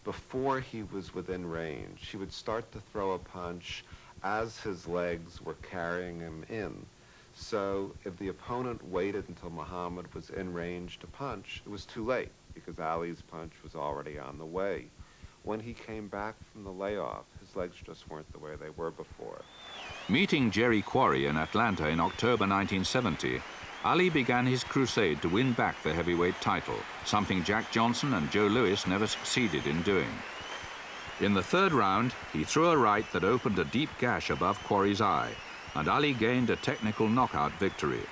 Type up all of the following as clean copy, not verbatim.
before he was within range. He would start to throw a punch as his legs were carrying him in. So if the opponent waited until Muhammad was in range to punch, it was too late because Ali's punch was already on the way. When he came back from the layoff, his legs just weren't the way they were before. Meeting Jerry Quarry in Atlanta in October 1970, Ali began his crusade to win back the heavyweight title, something Jack Johnson and Joe Louis never succeeded in doing. In the third round, he threw a right that opened a deep gash above Quarry's eye, and Ali gained a technical knockout victory.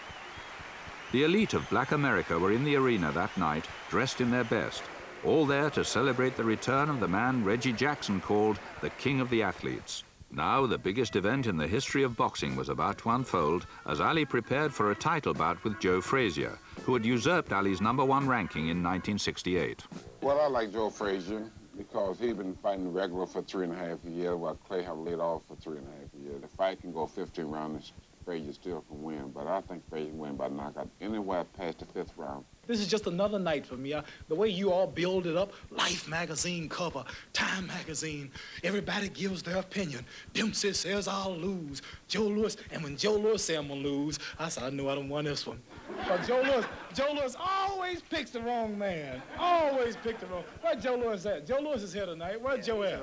The elite of Black America were in the arena that night, dressed in their best, all there to celebrate the return of the man Reggie Jackson called the King of the Athletes. Now the biggest event in the history of boxing was about to unfold as Ali prepared for a title bout with Joe Frazier, who had usurped Ali's #1 ranking in 1968. Well, I like Joe Frazier because he'd been fighting regular for 3.5 years, while Clay had laid off for 3.5 years. The fight can go 15 rounds, Frazier still can win, but I think Frazier can win by knockout anywhere past the 5th round. This is just another night for me. The way you all build it up, Life magazine cover, Time magazine, everybody gives their opinion. Dempsey says I'll lose. Joe Louis, and when Joe Louis said I'm gonna lose, I said I knew I done won this one. But Joe Louis always picks the wrong man. Always pick the wrong. Where's Joe Louis at? Joe Louis is here tonight. Where's Joe at?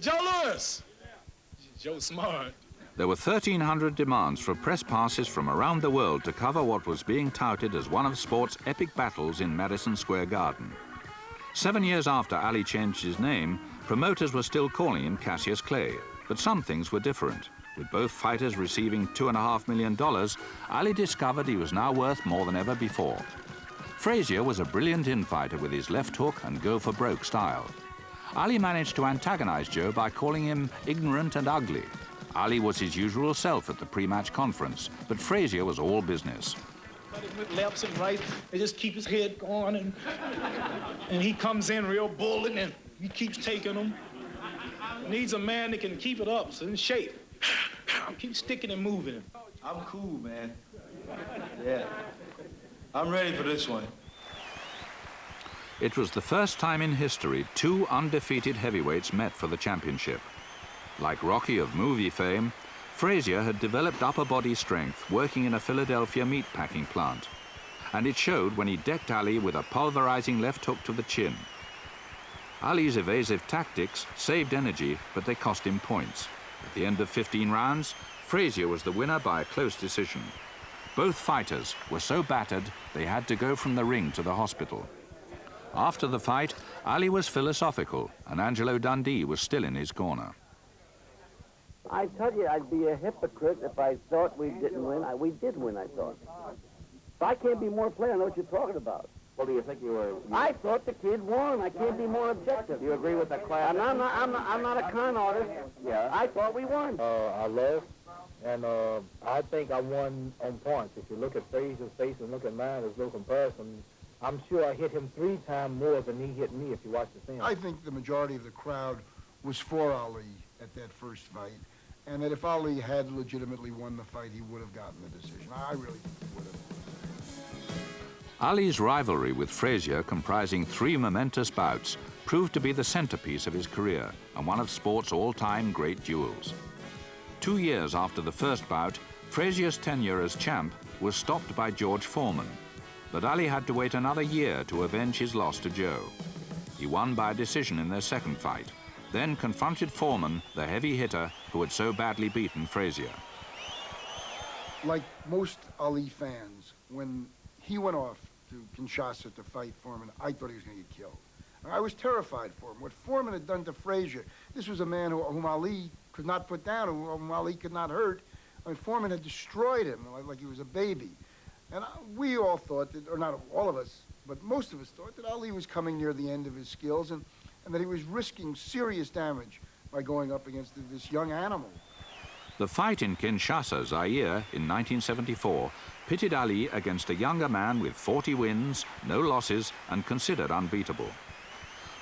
Joe Louis! Joe smart. There were 1,300 demands for press passes from around the world to cover what was being touted as one of sport's epic battles in Madison Square Garden. 7 years after Ali changed his name, promoters were still calling him Cassius Clay, but some things were different. With both fighters receiving $2.5 million, Ali discovered he was now worth more than ever before. Frazier was a brilliant infighter with his left hook and go-for-broke style. Ali managed to antagonize Joe by calling him ignorant and ugly. Ali was his usual self at the pre-match conference, but Frazier was all business. With lefts and rights, they just keep his head going, and he comes in real bullying, and he keeps taking them. Needs a man that can keep it up, so in shape. Keep sticking and moving. I'm cool, man. Yeah. I'm ready for this one. It was the first time in history 2 undefeated heavyweights met for the championship. Like Rocky of movie fame, Frazier had developed upper body strength working in a Philadelphia meatpacking plant, and it showed when he decked Ali with a pulverizing left hook to the chin. Ali's evasive tactics saved energy, but they cost him points. At the end of 15 rounds, Frazier was the winner by a close decision. Both fighters were so battered they had to go from the ring to the hospital. After the fight, Ali was philosophical, and Angelo Dundee was still in his corner. I tell you, I'd be a hypocrite if I thought we didn't win. We did win, I thought. So I can't be more clear. I know what you're talking about. Well, do you think you were... I thought the kid won. I can't be more objective. You agree with that class? I'm not a con artist. Yeah. I thought we won. I lost, and I think I won on points. If you look at Frazier's face and look at mine, there's no comparison. I'm sure I hit him 3 times more than he hit me if you watch the film. I think the majority of the crowd was for Ali at that first fight, and that if Ali had legitimately won the fight, he would have gotten the decision. I really think he would have. Ali's rivalry with Frazier, comprising 3 momentous bouts, proved to be the centerpiece of his career and one of sport's all-time great duels. 2 years after the first bout, Frazier's tenure as champ was stopped by George Foreman, but Ali had to wait another year to avenge his loss to Joe. He won by a decision in their second fight, then confronted Foreman, the heavy hitter who had so badly beaten Frazier. Like most Ali fans, when he went off to Kinshasa to fight Foreman, I thought he was going to get killed. I was terrified for him. What Foreman had done to Frazier, this was a man whom Ali could not put down, whom Ali could not hurt. I mean, Foreman had destroyed him like he was a baby. And we all thought that, or not all of us, but most of us thought that Ali was coming near the end of his skills and that he was risking serious damage by going up against this young animal. The fight in Kinshasa, Zaire, in 1974, pitted Ali against a younger man with 40 wins, no losses, and considered unbeatable.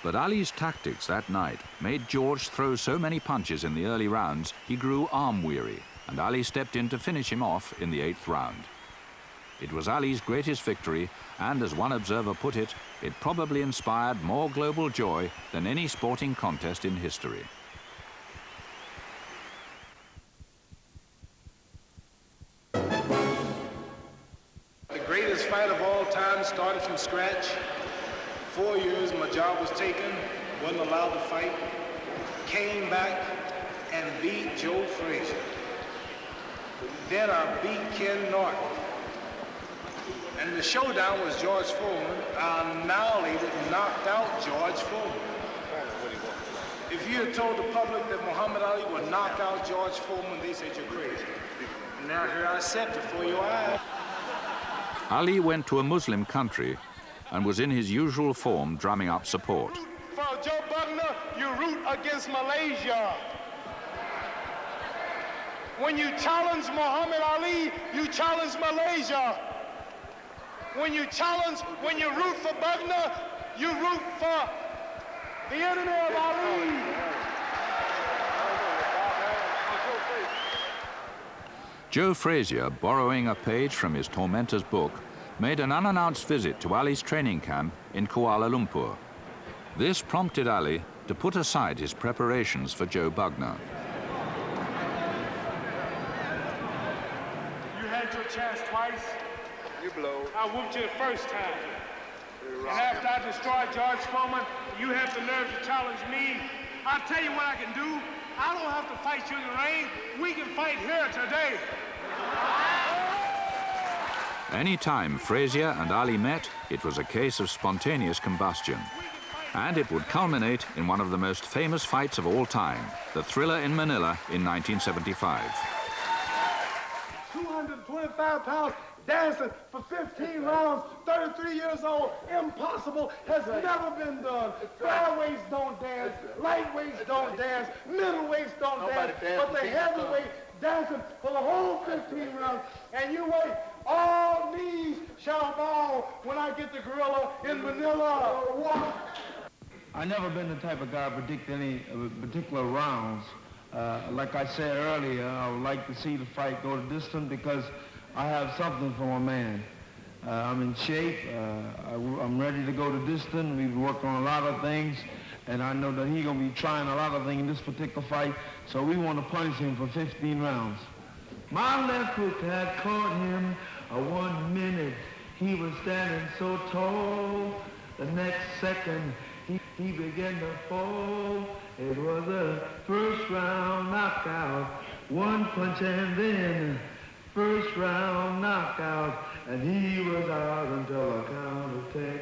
But Ali's tactics that night made George throw so many punches in the early rounds he grew arm-weary, and Ali stepped in to finish him off in the 8th round. It was Ali's greatest victory, and as one observer put it, it probably inspired more global joy than any sporting contest in history. The greatest fight of all time started from scratch. 4 years my job was taken, wasn't allowed to fight, came back and beat Joe Frazier. Then I beat Ken Norton. And the showdown was George Foreman. I annihilated, knocked out George Foreman. If you had told the public that Muhammad Ali would knock out George Foreman, they said you're crazy. Now here I sat before your eyes. Ali went to a Muslim country and was in his usual form drumming up support. For Joe Bugner, you root against Malaysia. When you challenge Muhammad Ali, you challenge Malaysia. When you root for Bugner, you root for the enemy of Ali. Joe Frazier, borrowing a page from his tormentor's book, made an unannounced visit to Ali's training camp in Kuala Lumpur. This prompted Ali to put aside his preparations for Joe Bugner. You had your chance twice. You blow. I whooped you the first time. And after I destroyed George Foreman, you have the nerve to challenge me. I'll tell you what I can do. I don't have to fight you in the ring. We can fight here today. Any time Frazier and Ali met, it was a case of spontaneous combustion. And it would culminate in one of the most famous fights of all time, the Thriller in Manila in 1975. 225 pounds, dancing for 15 rounds, 33 years old, impossible, has never been done. Flyweights don't dance, lightweights don't dance, middleweights don't dance, but the heavyweight dancing for the whole 15 rounds. And you wait, all knees shall bow when I get the gorilla in Manila. I never been the type of guy to predict any particular rounds. Like I said earlier, I would like to see the fight go to distance because I have something for my man. I'm in shape. I'm ready to go to distance. We've worked on a lot of things, and I know that he's going to be trying a lot of things in this particular fight, so we want to punish him for 15 rounds. My left hook had caught him 1 minute. He was standing so tall. The next second, he began to fall. It was a first round knockout. One punch and then first round knockout. And he was out until a count of 10.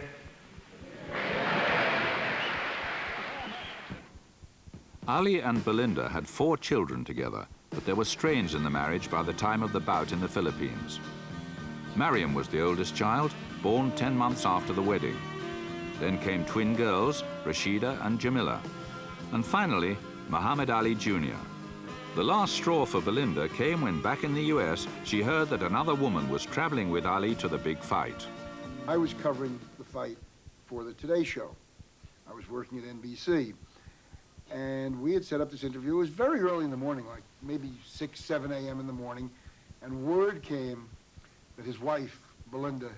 Ali and Belinda had 4 children together, but there were strains in the marriage by the time of the bout in the Philippines. Mariam was the oldest child, born 10 months after the wedding. Then came twin girls, Rashida and Jamila. And finally, Muhammad Ali Jr. The last straw for Belinda came when back in the US, she heard that another woman was traveling with Ali to the big fight. I was covering the fight for the Today Show. I was working at NBC. And we had set up this interview. It was very early in the morning, like maybe 6, 7 a.m. in the morning. And word came that his wife, Belinda,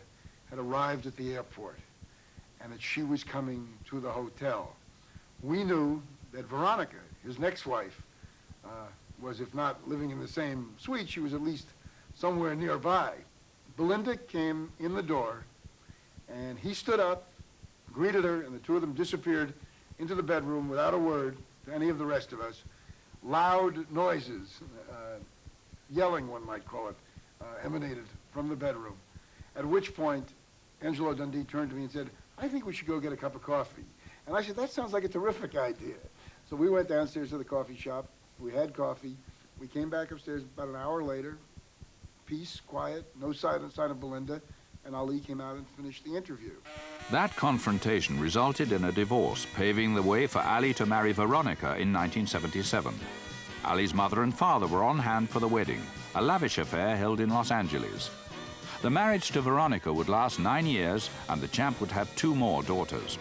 had arrived at the airport and that she was coming to the hotel. We knew that Veronica, his next wife, was, if not living in the same suite, she was at least somewhere nearby. Belinda came in the door, and he stood up, greeted her, and the two of them disappeared into the bedroom without a word to any of the rest of us. Loud noises, yelling one might call it, emanated from the bedroom. At which point, Angelo Dundee turned to me and said, "I think we should go get a cup of coffee." And I said, "That sounds like a terrific idea." So we went downstairs to the coffee shop. We had coffee. We came back upstairs about an hour later. Peace, quiet, no sign of Belinda, and Ali came out and finished the interview. That confrontation resulted in a divorce, paving the way for Ali to marry Veronica in 1977. Ali's mother and father were on hand for the wedding, a lavish affair held in Los Angeles. The marriage to Veronica would last 9 years, and the champ would have 2 more daughters.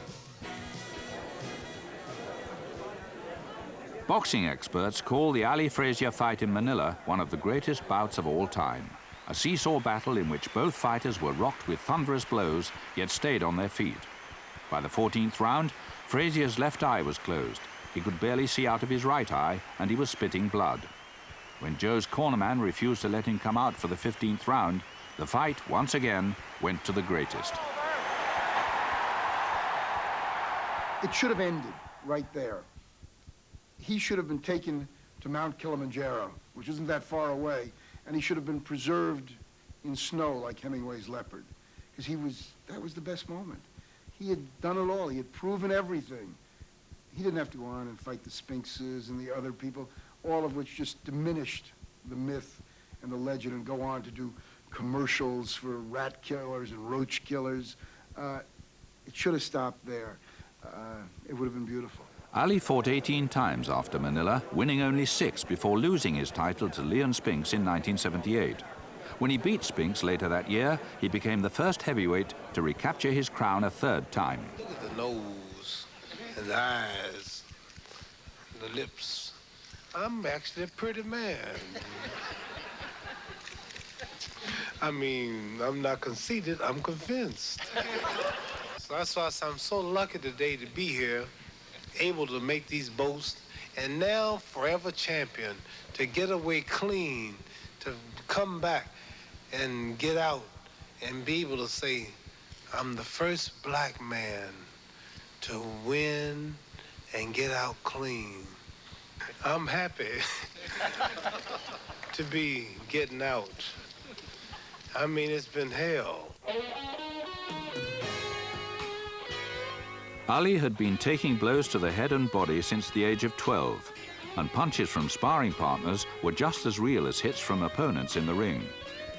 Boxing experts call the Ali-Frazier fight in Manila one of the greatest bouts of all time. a seesaw battle in which both fighters were rocked with thunderous blows, yet stayed on their feet. By the 14th round, Frazier's left eye was closed. He could barely see out of his right eye, and he was spitting blood. When Joe's cornerman refused to let him come out for the 15th round, the fight, once again, went to the greatest. It should have ended right there. He should have been taken to Mount Kilimanjaro, which isn't that far away, and he should have been preserved in snow like Hemingway's leopard, because that was the best moment. He had done it all. He had proven everything. He didn't have to go on and fight the Sphinxes and the other people, all of which just diminished the myth and the legend and go on to do commercials for rat killers and roach killers. It should have stopped there. It would have been beautiful. Ali fought 18 times after Manila, winning only 6 before losing his title to Leon Spinks in 1978. When he beat Spinks later that year, he became the first heavyweight to recapture his crown a 3rd time. Look at the nose and the eyes and the lips. I'm actually a pretty man. I mean, I'm not conceited, I'm convinced. So that's why I'm so lucky today to be here, able to make these boasts, and now forever champion, to get away clean, to come back and get out and be able to say, I'm the first black man to win and get out clean. I'm happy to be getting out. I mean, it's been hell. Ali had been taking blows to the head and body since the age of 12, and punches from sparring partners were just as real as hits from opponents in the ring.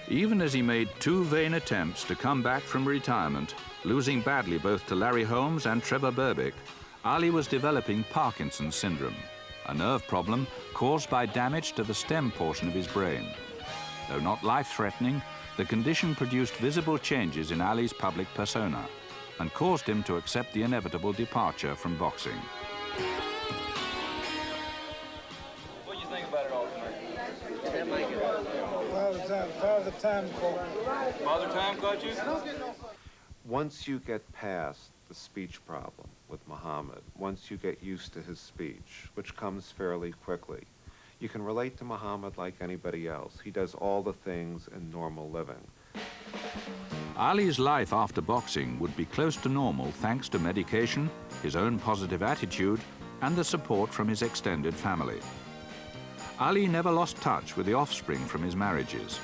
Even as he made 2 vain attempts to come back from retirement, losing badly both to Larry Holmes and Trevor Berbick, Ali was developing Parkinson's syndrome, a nerve problem caused by damage to the stem portion of his brain. Though not life-threatening, the condition produced visible changes in Ali's public persona and caused him to accept the inevitable departure from boxing. What do you think about it all tonight? Father Time caught. Father Time caught you? Once you get past the speech problem with Muhammad, once you get used to his speech, which comes fairly quickly, you can relate to Muhammad like anybody else. He does all the things in normal living. Ali's life after boxing would be close to normal thanks to medication, his own positive attitude, and the support from his extended family. Ali never lost touch with the offspring from his marriages.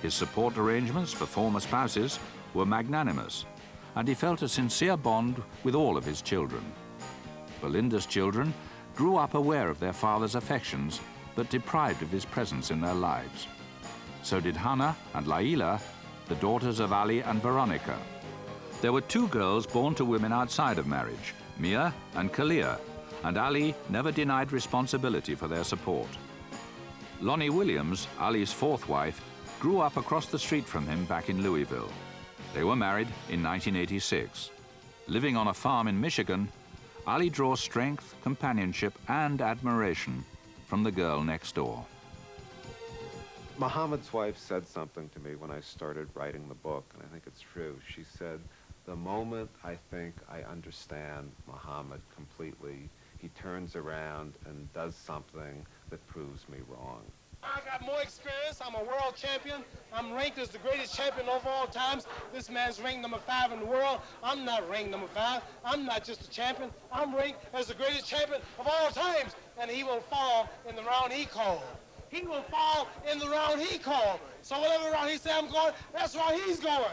His support arrangements for former spouses were magnanimous, and he felt a sincere bond with all of his children. Belinda's children grew up aware of their father's affections, but deprived of his presence in their lives. So did Hannah and Laila, the daughters of Ali and Veronica. There were 2 girls born to women outside of marriage, Mia and Kalia, and Ali never denied responsibility for their support. Lonnie Williams, Ali's 4th wife, grew up across the street from him back in Louisville. They were married in 1986. Living on a farm in Michigan, Ali draws strength, companionship, and admiration from the girl next door. Muhammad's wife said something to me when I started writing the book, and I think it's true. She said, the moment I think I understand Muhammad completely, he turns around and does something that proves me wrong. I got more experience. I'm a world champion. I'm ranked as the greatest champion of all times. This man's ranked number 5 in the world. I'm not ranked number 5. I'm not just a champion. I'm ranked as the greatest champion of all times. And he will fall in the round he called. He will fall in the round he called. So whatever round he said I'm going, that's round he's going.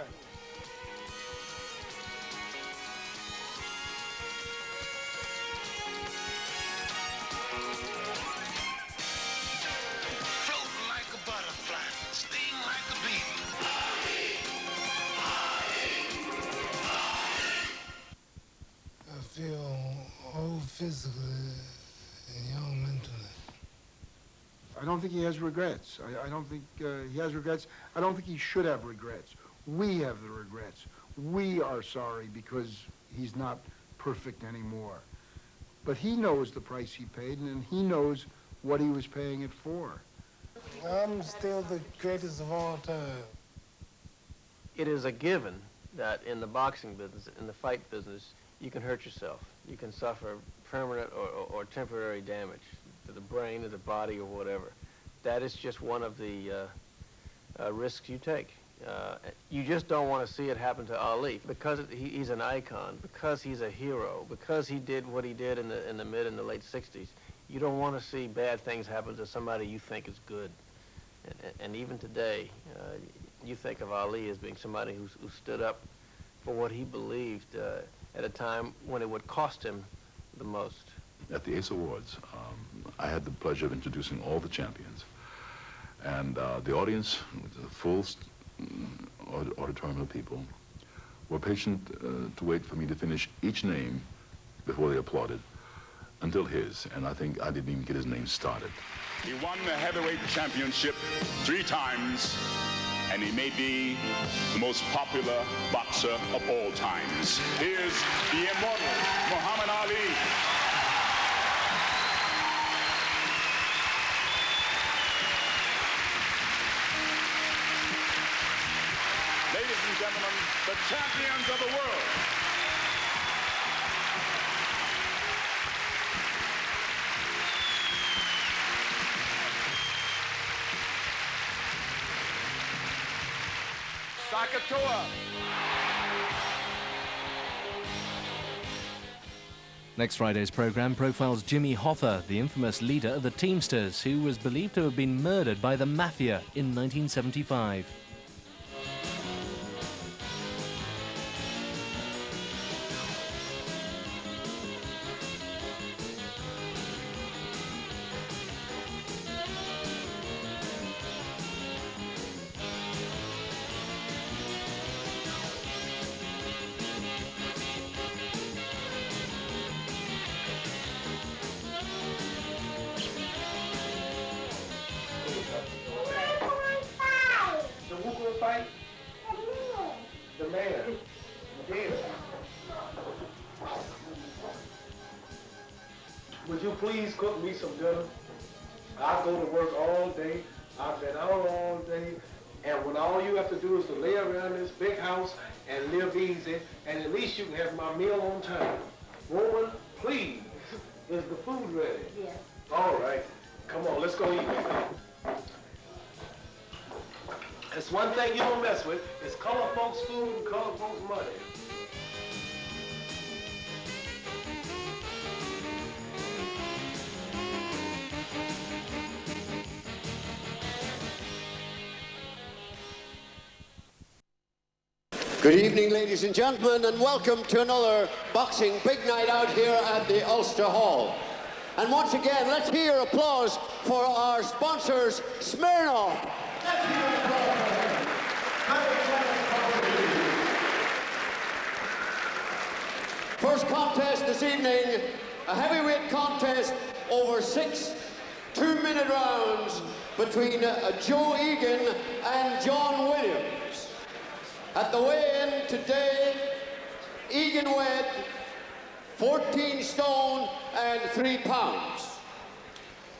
I feel old physically and young mentally. I don't think he has regrets. I don't think he has regrets. I don't think he should have regrets. We have the regrets. We are sorry because he's not perfect anymore. But he knows the price he paid, and he knows what he was paying it for. I'm still the greatest of all time. It is a given that in the boxing business, in the fight business, you can hurt yourself. You can suffer permanent or temporary damage to the brain or the body or whatever. That is just one of the risks you take. You just don't want to see it happen to Ali because he's an icon, because he's a hero, because he did what he did in the mid and the late 60s. You don't want to see bad things happen to somebody you think is good. And even today, you think of Ali as being somebody who stood up for what he believed at a time when it would cost him the most. At the ACE Awards, I had the pleasure of introducing all the champions. And the audience, with a full auditorium of people, were patient to wait for me to finish each name before they applauded until his. And I think I didn't even get his name started. He won the heavyweight championship 3 times, and he may be the most popular boxer of all times. Here's the immortal Muhammad Ali. Ladies and gentlemen, the champions of the world. Sakatoa. Next Friday's programme profiles Jimmy Hoffa, the infamous leader of the Teamsters, who was believed to have been murdered by the Mafia in 1975. Would you please cook me some dinner? I go to work all day. I've been out all day. And when all you have to do is to lay around this big house and live easy, and at least you can have my meal on time. Woman, please, is the food ready? Yes. All right. Come on, let's go eat. That's one thing you don't mess with, is color folks' food and color folks' money. Good evening, ladies and gentlemen, and welcome to another boxing big night out here at the Ulster Hall. And once again, let's hear applause for our sponsors, Smirnoff. First contest this evening, a heavyweight contest over 6 two-minute rounds between Joe Egan and John Williams. At the weigh-in today, Egan weighed 14 stone and 3 pounds.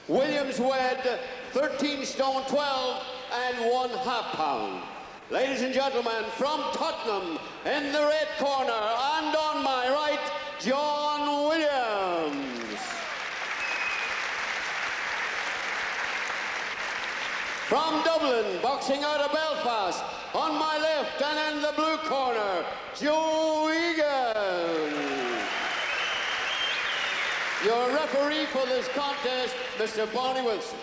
Williams weighed 13 stone 12 and 1/2 pound. Ladies and gentlemen, from Tottenham in the red corner and on my right, John Williams. From Dublin, boxing out of Belfast, on my left and in the blue corner, Joe Egan. Your referee for this contest, Mr. Barney Wilson.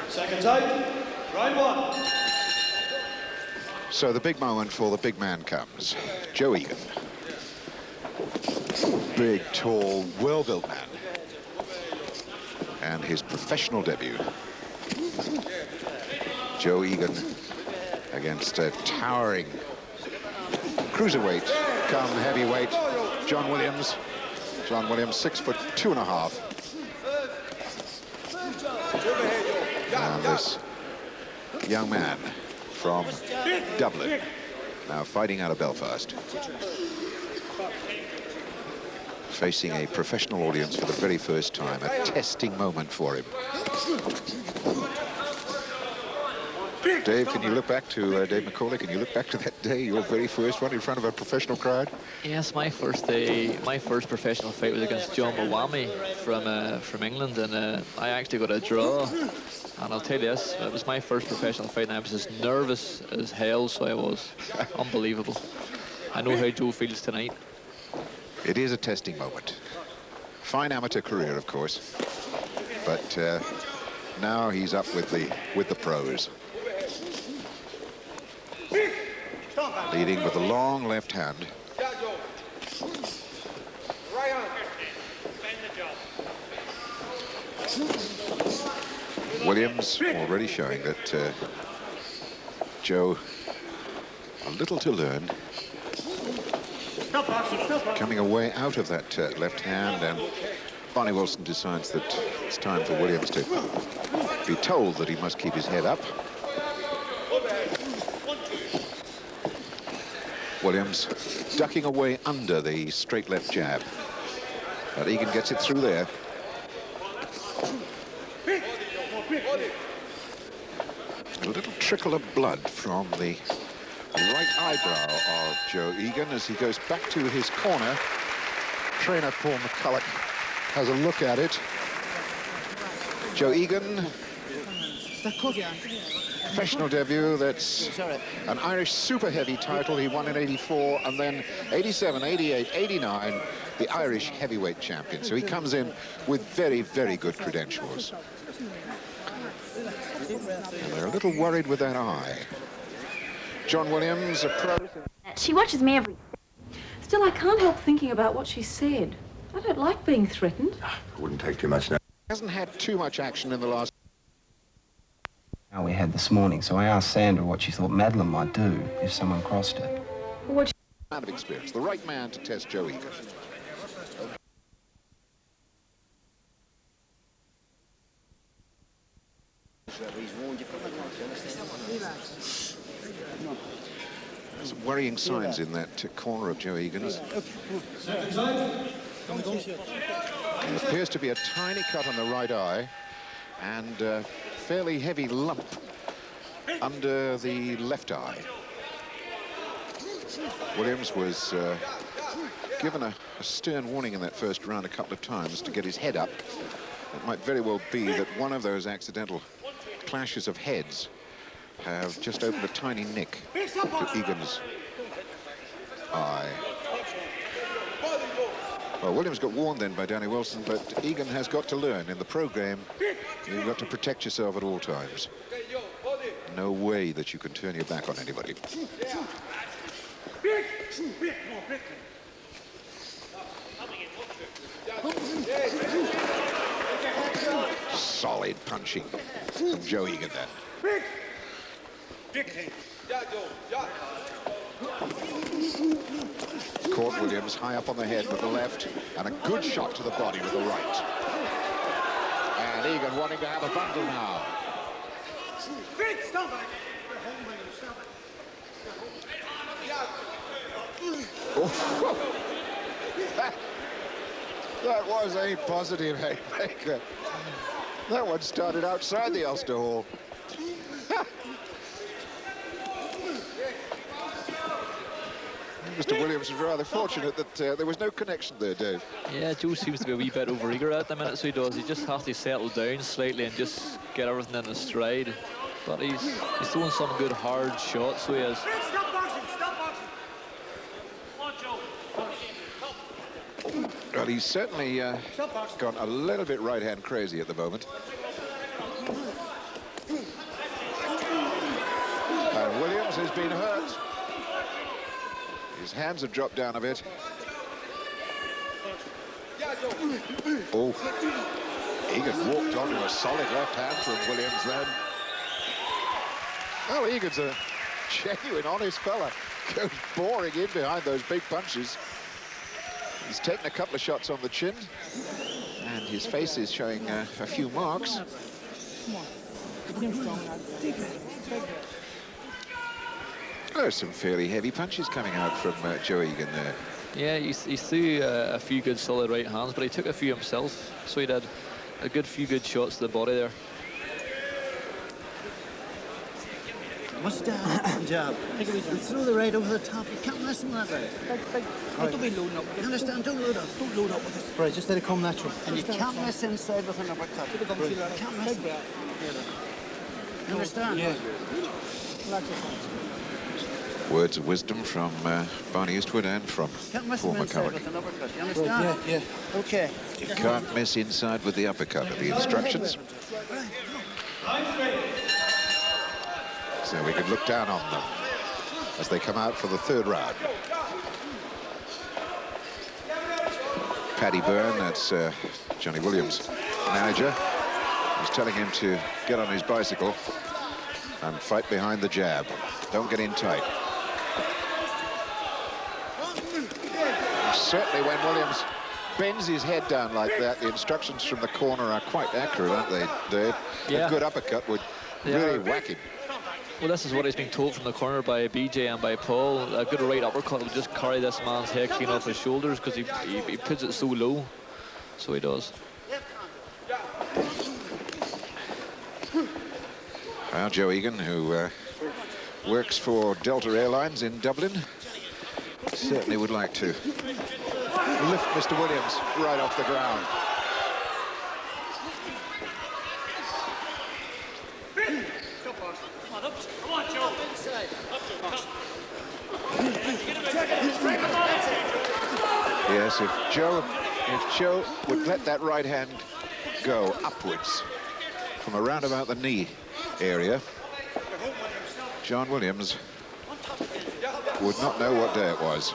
Seconds out, round 1. So the big moment for the big man comes. Joe Egan. Big, tall, well-built man. And his professional debut. Joe Egan against a towering cruiserweight come heavyweight John Williams. John Williams, 6'2½". And this young man from Dublin, now fighting out of Belfast, facing a professional audience for the very first time, a testing moment for him. Dave, can you look back to, Dave McCauley, can you look back to that day, your very first one in front of a professional crowd? Yes, my first professional fight was against John Mulwamy from England, and I actually got a draw. And I'll tell you this, it was my first professional fight, and I was as nervous as hell, so I was. Unbelievable. I know how Joe feels tonight. It is a testing moment. Fine amateur career, of course, but now he's up with the pros. Leading with a long left hand. Williams already showing that Joe, a little to learn. Coming away out of that left hand, and Barney Wilson decides that it's time for Williams to be told that he must keep his head up. Williams ducking away under the straight left jab, but Egan gets it through there. A little trickle of blood from the right eyebrow of Joe Egan as he goes back to his corner. Trainer Paul McCulloch has a look at it. Joe Egan, professional debut, that's an Irish super heavy title. He won in '84 and then '87, '88, '89, the Irish heavyweight champion. So he comes in with very, very good credentials. And they're a little worried with that eye. John Williams, a pro. She watches me every... Still, I can't help thinking about what she said. I don't like being threatened. Wouldn't take too much now. Hasn't had too much action in the last... We had this morning, so I asked Sandra what she thought Madeline might do if someone crossed her. What? Man of experience, the right man to test Joe Egan. There's some worrying signs in that corner of Joe Egan's. There appears to be a tiny cut on the right eye and a fairly heavy lump under the left eye. Williams was given a stern warning in that first round a couple of times to get his head up. It might very well be that one of those accidental clashes of heads have just opened a tiny nick to Egan's eye. Well, Williams got warned then by Danny Wilson, but Egan has got to learn in the program, you've got to protect yourself at all times. No way that you can turn your back on anybody. Solid punching from Joe Egan then. Caught Williams high up on the head with the left and a good shot to the body with the right. And Egan wanting to have a bundle now. Oh. That was a positive haymaker. That one started outside the Ulster Hall. Mr. Williams was rather fortunate that there was no connection there, Dave. Yeah, Joe seems to be a wee bit overeager at the minute, so he does. He just has to settle down slightly and just get everything in his stride. But he's throwing some good hard shots, so he is. Well, he's certainly gone a little bit right-hand crazy at the moment. And Williams has been hurt. His hands have dropped down a bit. Oh, Egan walked onto a solid left hand from Williams then. Well, Egan's a genuine, honest fella. Goes boring in behind those big punches. He's taken a couple of shots on the chin, and his face is showing a few marks. There's some fairly heavy punches coming out from Joe Egan there. Yeah, he threw a few good solid right hands, but he took a few himself, so he did a few good shots to the body there. What's that job? And throw the right over the top. You can't mess with that right. Don't be loading up. You understand? Don't load up. Don't load up with it. Right, just let it come natural. And you can't mess inside with an uppercut. You can't mess with it. You understand? Yeah. Words of wisdom from Barney Eastwood and from Paul McCulloch. You understand? Yeah. Okay. You can't mess inside with the uppercut are the instructions. So we could look down on them as they come out for the third round. Paddy Byrne, that's Johnny Williams' manager, is telling him to get on his bicycle and fight behind the jab. Don't get in tight. Certainly when Williams bends his head down like that, the instructions from the corner are quite accurate, aren't they, Dave? Yeah. A good uppercut would really whack him. Well, this is what he's being told from the corner by BJ and by Paul. A good right uppercut will just carry this man's head clean off his shoulders because he puts it so low. So he does. Well, Joe Egan, who works for Delta Airlines in Dublin, certainly would like to lift Mr. Williams right off the ground. Yes, if Joe would let that right hand go upwards from around about the knee area, John Williams would not know what day it was.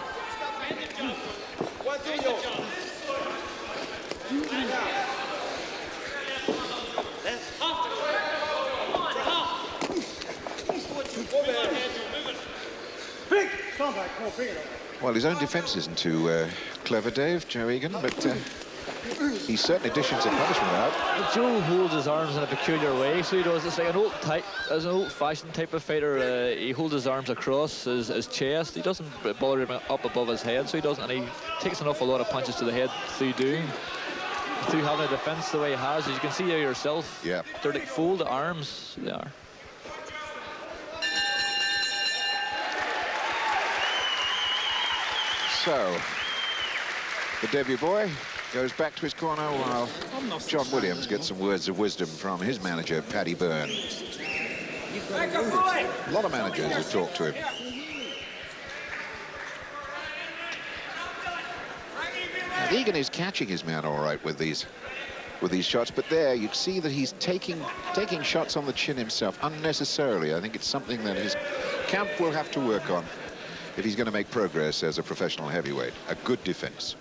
Well, his own defence isn't too clever, Dave, Joe Egan, but he certainly dishes a punishment out. Joe holds his arms in a peculiar way, so he does. It's like as an old-fashioned type of fighter. He holds his arms across his chest. He doesn't bother him up above his head, so he doesn't, and he takes an awful lot of punches to the head through having a defence the way he has. As you can see there yourself, yeah, they're like folded arms. They are. So, the debut boy goes back to his corner while John Williams gets some words of wisdom from his manager, Paddy Byrne. A lot of managers who talk to him. And Egan is catching his man all right with these shots, but there you see that he's taking shots on the chin himself unnecessarily. I think it's something that his camp will have to work on if he's going to make progress as a professional heavyweight. A good defense.